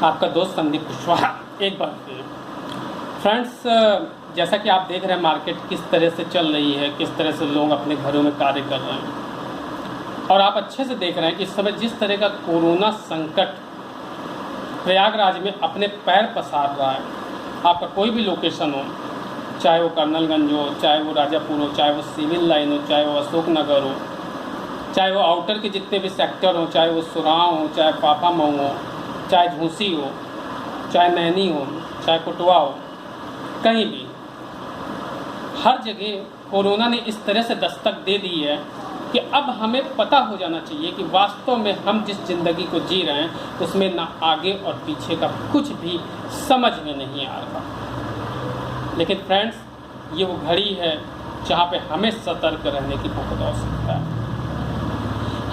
आपका दोस्त संदीप कुशवाहा एक बार फिर। फ्रेंड्स, जैसा कि आप देख रहे हैं मार्केट किस तरह से चल रही है, किस तरह से लोग अपने घरों में कार्य कर रहे हैं, और आप अच्छे से देख रहे हैं कि इस समय जिस तरह का कोरोना संकट प्रयागराज में अपने पैर पसार रहा है। आपका कोई भी लोकेशन हो, चाहे वो कर्नलगंज हो, चाहे वो राजापुर हो, चाहे वो सिविल लाइन हो, चाहे वो अशोक नगर हो, चाहे वो आउटर के जितने भी सेक्टर हो, चाहे वो सुराव हो, चाहे पापामऊ हो, चाहे झूसी हो, चाहे नैनी हो, चाहे कुटवा हो, कहीं भी हर जगह कोरोना ने इस तरह से दस्तक दे दी है कि अब हमें पता हो जाना चाहिए कि वास्तव में हम जिस ज़िंदगी को जी रहे हैं उसमें ना आगे और पीछे का कुछ भी समझ में नहीं आ रहा। लेकिन फ्रेंड्स, ये वो घड़ी है जहाँ पे हमें सतर्क रहने की बहुत आवश्यकता है।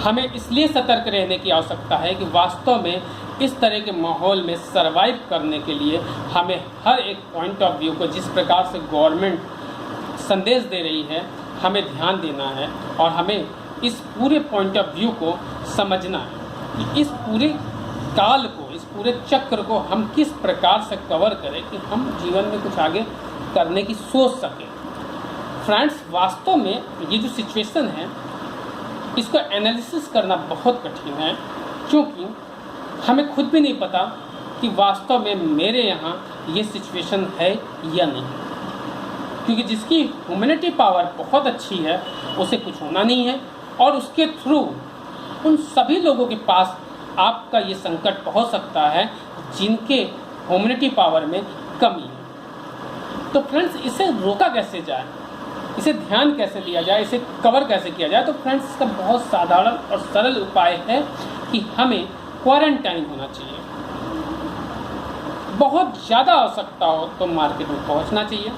हमें इसलिए सतर्क रहने की आवश्यकता है कि वास्तव में इस तरह के माहौल में सरवाइव करने के लिए हमें हर एक पॉइंट ऑफ व्यू को, जिस प्रकार से गवर्नमेंट संदेश दे रही है, हमें ध्यान देना है और हमें इस पूरे पॉइंट ऑफ व्यू को समझना है कि इस पूरे काल को, इस पूरे चक्र को हम किस प्रकार से कवर करें कि हम जीवन में कुछ आगे करने की सोच सकें। फ्रेंड्स, वास्तव में ये जो सिचुएशन है इसको एनालिसिस करना बहुत कठिन है, क्योंकि हमें खुद भी नहीं पता कि वास्तव में मेरे यहाँ ये सिचुएशन है या नहीं। क्योंकि जिसकी ह्यूमैनिटी पावर बहुत अच्छी है उसे कुछ होना नहीं है, और उसके थ्रू उन सभी लोगों के पास आपका ये संकट पहुँच सकता है जिनके ह्यूमैनिटी पावर में कमी है। तो फ्रेंड्स, इसे रोका कैसे जाए, इसे ध्यान कैसे दिया जाए, इसे कवर कैसे किया जाए? तो फ्रेंड्स, इसका बहुत साधारण और सरल उपाय है कि हमें क्वारंटाइन होना चाहिए। बहुत ज़्यादा आवश्यकता हो तो मार्केट में पहुंचना चाहिए।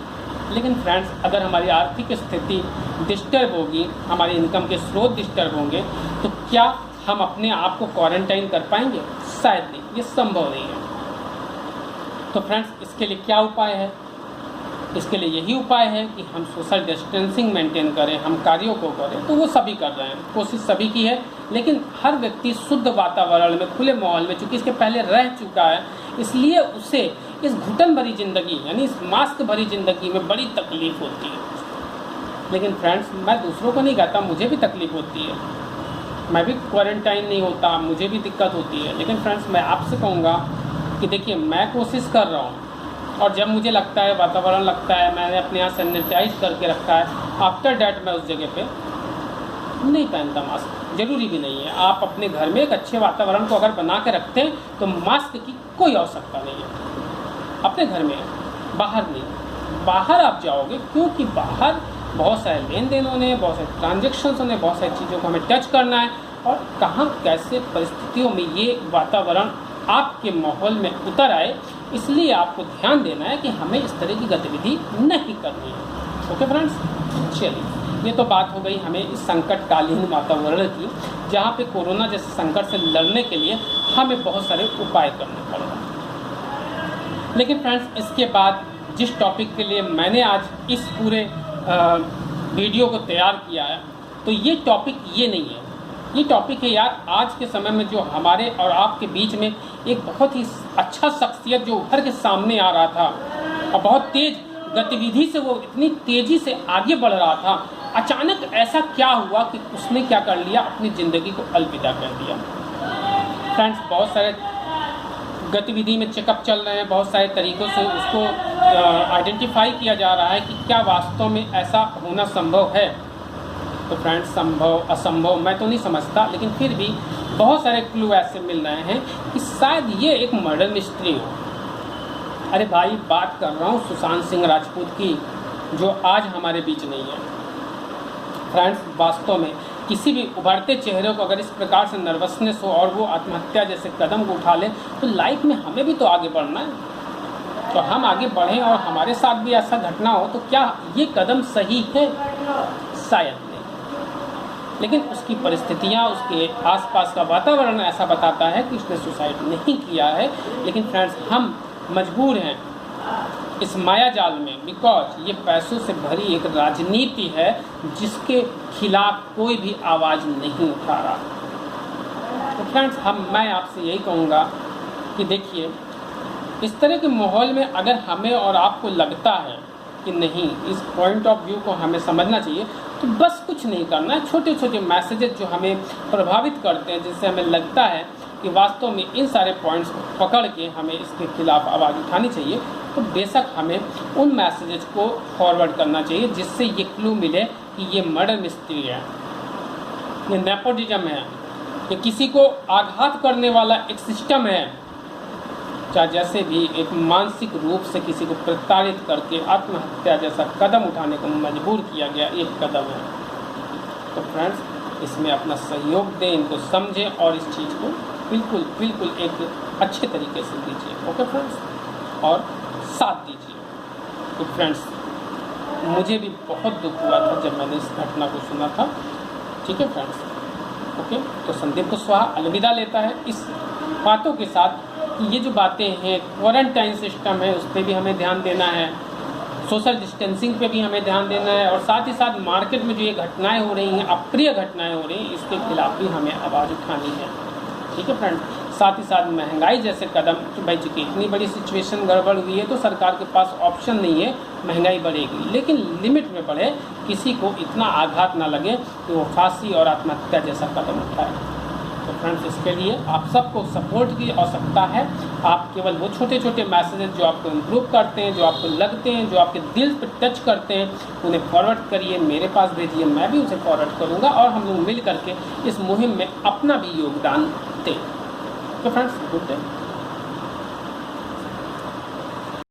लेकिन फ्रेंड्स, अगर हमारी आर्थिक स्थिति डिस्टर्ब होगी, हमारे इनकम के स्रोत डिस्टर्ब होंगे, तो क्या हम अपने आप को क्वारंटाइन कर पाएंगे? शायद नहीं, ये संभव नहीं है। तो फ्रेंड्स, इसके लिए क्या उपाय है? इसके लिए यही उपाय है कि हम सोशल डिस्टेंसिंग मेंटेन करें, हम कार्यों को करें। तो वो सभी कर रहे हैं, कोशिश सभी की है, लेकिन हर व्यक्ति शुद्ध वातावरण में, खुले माहौल में, चूँकि इसके पहले रह चुका है, इसलिए उसे इस घुटन भरी ज़िंदगी, यानी इस मास्क भरी ज़िंदगी में बड़ी तकलीफ़ होती है। लेकिन फ्रेंड्स, मैं दूसरों को नहीं कहता, मुझे भी तकलीफ़ होती है, मैं भी क्वारंटाइन नहीं होता, मुझे भी दिक्कत होती है। लेकिन फ्रेंड्स, मैं आपसे कहूँगा कि देखिए, मैं कोशिश कर रहा हूँ, और जब मुझे लगता है, वातावरण लगता है, मैंने अपने यहाँ सैनिटाइज करके रखा है, आफ्टर डैट मैं उस जगह पे नहीं पहनता मास्क। ज़रूरी भी नहीं है। आप अपने घर में एक अच्छे वातावरण को अगर बना के रखते हैं तो मास्क की कोई आवश्यकता नहीं है। अपने घर में, बाहर नहीं। बाहर आप जाओगे क्योंकि बाहर बहुत सारे लेन देन होने, बहुत सारे ट्रांजेक्शन्स होने, बहुत सारी चीज़ों को हमें टच करना है, और कहाँ कैसे परिस्थितियों में ये वातावरण आपके माहौल में उतर आए, इसलिए आपको ध्यान देना है कि हमें इस तरह की गतिविधि नहीं करनी है। ओके फ्रेंड्स, चलिए, ये तो बात हो गई हमें इस संकटकालीन वातावरण की, जहाँ पे कोरोना जैसे संकट से लड़ने के लिए हमें बहुत सारे उपाय करने पड़ रहे हैं। लेकिन फ्रेंड्स, इसके बाद जिस टॉपिक के लिए मैंने आज इस पूरे वीडियो को तैयार किया है, तो ये टॉपिक ये नहीं है। ये टॉपिक है यार, आज के समय में जो हमारे और आपके बीच में एक बहुत ही अच्छा शख्सियत जो उभर के सामने आ रहा था, और बहुत तेज गतिविधि से वो इतनी तेज़ी से आगे बढ़ रहा था, अचानक ऐसा क्या हुआ कि उसने क्या कर लिया, अपनी ज़िंदगी को अलविदा कर दिया। फ्रेंड्स, बहुत सारे गतिविधि में चेकअप चल रहे हैं, बहुत सारे तरीक़ों से उसको आइडेंटिफाई किया जा रहा है कि क्या वास्तव में ऐसा होना संभव है। तो फ्रेंड्स, संभव असंभव मैं तो नहीं समझता, लेकिन फिर भी बहुत सारे क्लू ऐसे मिल रहे हैं कि शायद ये एक मर्डर मिस्ट्री हो। अरे भाई, बात कर रहा हूँ सुशांत सिंह राजपूत की, जो आज हमारे बीच नहीं है। फ्रेंड्स, वास्तव में किसी भी उभरते चेहरे को अगर इस प्रकार से नर्वसनेस हो और वो आत्महत्या जैसे कदम को उठा ले, तो लाइफ में हमें भी तो आगे बढ़ना है। तो हम आगे बढ़ें और हमारे साथ भी ऐसा घटना हो, तो क्या ये कदम सही है? शायद नहीं। लेकिन उसकी परिस्थितियाँ, उसके आसपास का वातावरण ऐसा बताता है कि उसने सुसाइड नहीं किया है। लेकिन फ्रेंड्स, हम मजबूर हैं इस माया जाल में, बिकॉज ये पैसों से भरी एक राजनीति है जिसके खिलाफ कोई भी आवाज़ नहीं उठा रहा। तो फ्रेंड्स, मैं आपसे यही कहूँगा कि देखिए इस तरह के माहौल में अगर हमें और आपको लगता है कि नहीं इस पॉइंट ऑफ व्यू को हमें समझना चाहिए, तो बस कुछ नहीं करना है। छोटे छोटे मैसेजेस जो हमें प्रभावित करते हैं, जिससे हमें लगता है कि वास्तव में इन सारे पॉइंट्स को पकड़ के हमें इसके खिलाफ आवाज़ उठानी चाहिए, तो बेशक हमें उन मैसेजेस को फॉरवर्ड करना चाहिए जिससे ये क्लू मिले कि ये मर्डर मिस्ट्री है, ये नेपोटिज्म है, ये किसी को आघात करने वाला एक सिस्टम है, चाहे जैसे भी एक मानसिक रूप से किसी को प्रताड़ित करके आत्महत्या जैसा कदम उठाने को मजबूर किया गया एक कदम है। तो फ्रेंड्स इसमें अपना सहयोग दें, इनको समझें और इस चीज़ को बिल्कुल बिल्कुल एक अच्छे तरीके से दीजिए। ओके फ्रेंड्स, और साथ दीजिए। तो फ्रेंड्स मुझे भी बहुत दुख हुआ था जब मैंने इस घटना को सुना था। ठीक है फ्रेंड्स, ओके। तो संदीप कुशवाहा अलविदा लेता है इस बातों के साथ कि ये जो बातें हैं, क्वारंटाइन सिस्टम है उस पर भी हमें ध्यान देना है, सोशल डिस्टेंसिंग पे भी हमें ध्यान देना है, और साथ ही साथ मार्केट में जो ये घटनाएं हो रही हैं, अप्रिय घटनाएं हो रही हैं, इसके खिलाफ भी हमें आवाज़ उठानी है। ठीक है फ्रेंड, साथ ही साथ महंगाई जैसे कदम कि भाई चूँकि इतनी बड़ी सिचुएशन गड़बड़ हुई है तो सरकार के पास ऑप्शन नहीं है, महंगाई बढ़ेगी लेकिन लिमिट में बढ़े, किसी को इतना आघात ना लगे कि वो फांसी और आत्महत्या जैसा कदम उठाए। तो फ्रेंड्स इसके लिए आप सबको सपोर्ट की आवश्यकता है। आप केवल वो छोटे छोटे मैसेजेस जो आपको इम्प्रूव करते हैं, जो आपको लगते हैं, जो आपके दिल पर टच करते हैं, उन्हें फॉरवर्ड करिए, मेरे पास भेजिए, मैं भी उसे फॉरवर्ड करूँगा और हम लोग मिल करके इस मुहिम में अपना भी योगदान दें। तो फ्रेंड्स गुड डे।